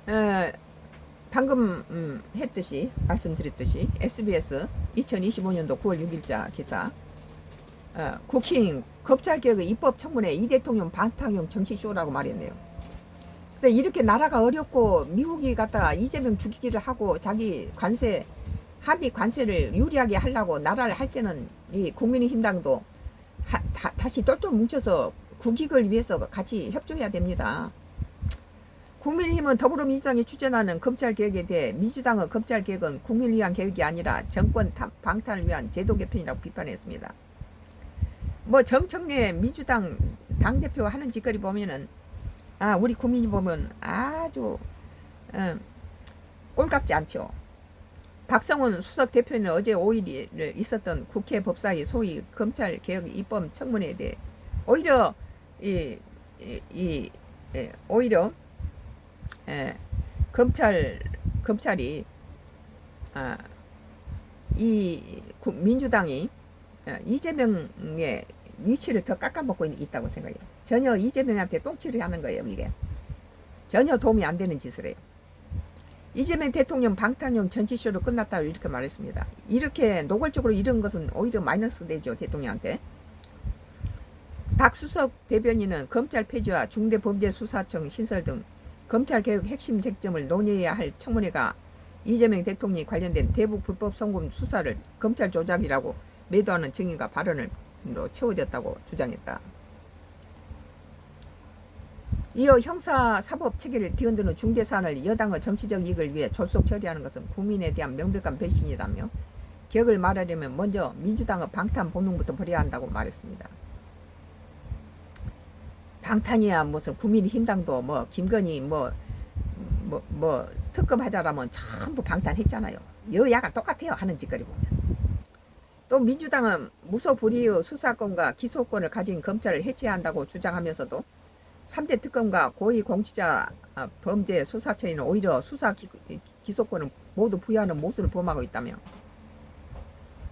어, 방금 했듯이 말씀드렸듯이 SBS 2025년도 9월 6일자 기사 국힘 검찰개혁 입법 청문회 이 대통령 반탕용 정치쇼라고 말했네요. 근데 이렇게 나라가 어렵고 미국이 갖다가 이재명 죽이기를 하고 자기 관세 합의 관세를 유리하게 하려고 나라를 할 때는 이 국민의힘당도 다시 똘똘 뭉쳐서 국익을 위해서 같이 협조해야 됩니다. 국민의힘은 더불어민주당이 추진하는 검찰개혁에 대해 민주당은 검찰개혁은 국민을 위한 개혁이 아니라 정권 방탄을 위한 제도 개편이라고 비판했습니다. 뭐 정청래 민주당 당대표 하는 짓거리 보면은 우리 국민이 보면 아주 꼴값지 않죠. 박성훈 수석 대표는 어제 5일 있었던 국회 법사위 소위 검찰개혁 입법 청문회에 대해 오히려 오히려 검찰이 민주당이 이재명의 위치를 더 깎아먹고 있다고 생각해요. 전혀 이재명한테 똥칠을 하는 거예요. 이게 전혀 도움이 안 되는 짓을 해요. 이재명 대통령 방탄용 정치쇼로 끝났다고 이렇게 말했습니다. 이렇게 노골적으로 이런 것은 오히려 마이너스 되죠. 대통령한테. 박수석 대변인은 검찰 폐지와 중대범죄수사청 신설 등 검찰개혁 핵심 쟁점을 논의해야 할 청문회가 이재명 대통령이 관련된 대북 불법 송금 수사를 검찰 조작이라고 매도하는 증인과 발언으로 채워졌다고 주장했다. 이어 형사사법 체계를 뒤흔드는 중대사안을 여당의 정치적 이익을 위해 졸속 처리하는 것은 국민에 대한 명백한 배신이라며 개혁을 말하려면 먼저 민주당의 방탄 본능부터 버려야 한다고 말했습니다. 방탄이야 무슨 국민의힘당도 뭐 김건희 뭐 특검하자라면 전부 방탄했잖아요. 여야가 똑같아요. 하는 짓거리 보면. 또 민주당은 무소불위의 수사권과 기소권을 가진 검찰을 해체해야 한다고 주장하면서도 3대 특검과 고위공직자 범죄 수사처에는 오히려 수사 기소권을 모두 부여하는 모습을 범하고 있다며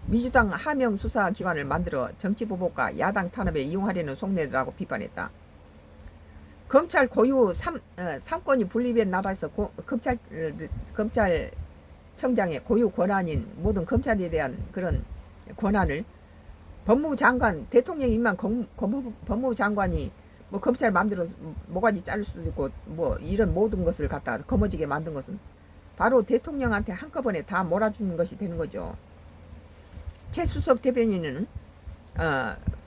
민주당 하명 수사기관을 만들어 정치보복과 야당 탄압에 이용하려는 속내라고 비판했다. 검찰 고유 상권이 분리된 나라에서 검찰청장의 고유 권한인 모든 검찰에 대한 그런 권한을 법무장관 대통령 임만 법무장관이 뭐 검찰 마음대로 모가지 자를 수도 있고 뭐 이런 모든 것을 갖다 거머쥐게 만든 것은 바로 대통령한테 한꺼번에 다 몰아주는 것이 되는 거죠. 최수석 대변인은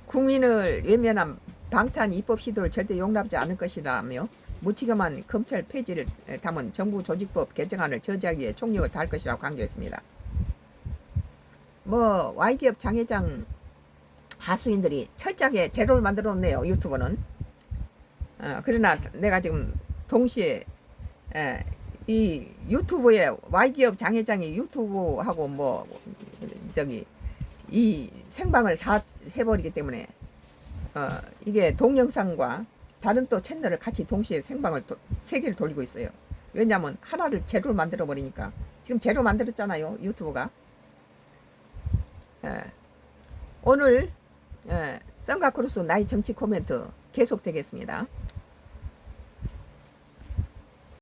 국민을 외면한 방탄 입법 시도를 절대 용납하지 않을 것이라며 무책임한 검찰 폐지를 담은 정부 조직법 개정안을 저지하기 위해 총력을 다할 것이라고 강조했습니다. 뭐 Y기업 장회장 하수인들이 철저하게 제로를 만들어 놓네요. 유튜브는. 그러나 내가 지금 동시에 이 유튜브에 Y기업 장회장이 유튜브하고 뭐 저기 이 생방을 다 해버리기 때문에 이게 동영상과 다른 또 채널을 같이 동시에 생방을 세 개를 돌리고 있어요. 왜냐하면 하나를 제로를 만들어 버리니까. 지금 제로 만들었잖아요. 유튜브가. 오늘 썬가크루스 나의 정치 코멘트 계속되겠습니다.